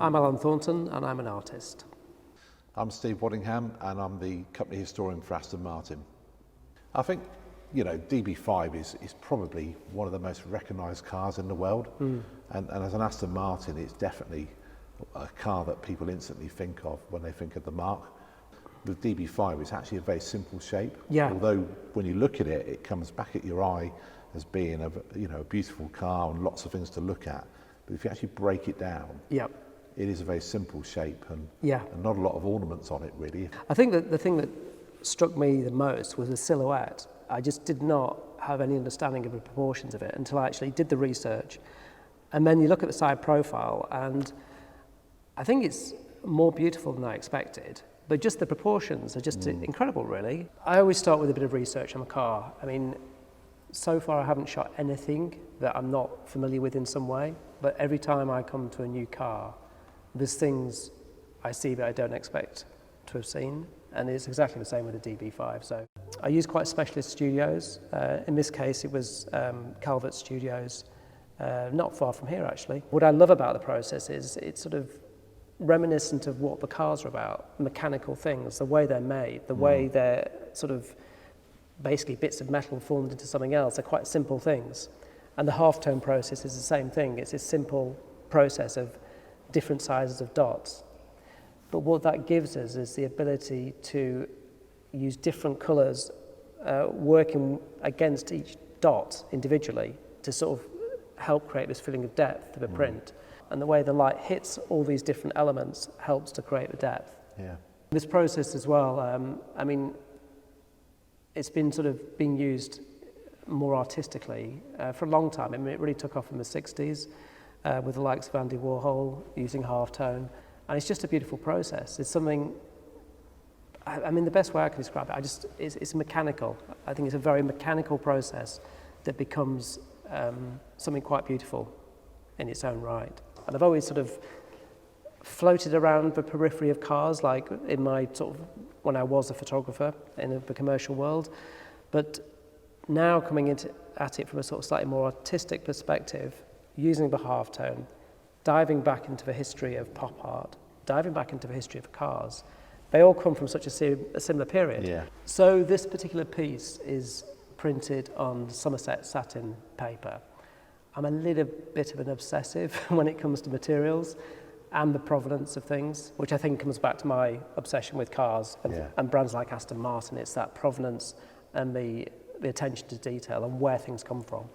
I'm Alan Thornton and I'm an artist. I'm Steve Waddingham and I'm the company historian for Aston Martin. I think, DB5 is probably one of the most recognised cars in the world. And as an Aston Martin, it's definitely a car that people instantly think of when they think of the marque. The DB5 is actually a very simple shape. Yeah. Although when you look at it, it comes back at your eye as being a beautiful car and lots of things to look at. But if you actually break it down, Yep. it is a very simple shape and not a lot of ornaments on it, really. I think that the thing that struck me the most was the silhouette. I just did not have any understanding of the proportions of it until I actually did the research. And then you look at the side profile and I think it's more beautiful than I expected, but just the proportions are just incredible, really. I always start with a bit of research on a car. I mean, so far I haven't shot anything that I'm not familiar with in some way, but every time I come to a new car, there's things I see that I don't expect to have seen, and it's exactly the same with the DB5. So I use quite specialist studios. In this case, it was Calvert Studios, not far from here, actually. What I love about the process is it's sort of reminiscent of what the cars are about, mechanical things, the way they're made, the way they're sort of basically bits of metal formed into something else. They're quite simple things. And the half-tone process is the same thing. It's a simple process of different sizes of dots. But what that gives us is the ability to use different colours working against each dot individually to sort of help create this feeling of depth of a print. And the way the light hits all these different elements helps to create the depth. Yeah. This process as well, I mean, it's been sort of being used more artistically for a long time. I mean, it really took off in the 60s with the likes of Andy Warhol using halftone. And it's just a beautiful process. It's something, I mean, the best way I can describe it, it's mechanical. I think it's a very mechanical process that becomes something quite beautiful in its own right. And I've always sort of floated around the periphery of cars, like in my sort of, when I was a photographer in the commercial world. But now coming at it from a sort of slightly more artistic perspective, using the halftone, diving back into the history of pop art, diving back into the history of cars, they all come from such a similar period. Yeah. So this particular piece is printed on Somerset satin paper. I'm a little bit of an obsessive when it comes to materials and the provenance of things, which I think comes back to my obsession with cars and brands like Aston Martin. It's that provenance and the attention to detail and where things come from.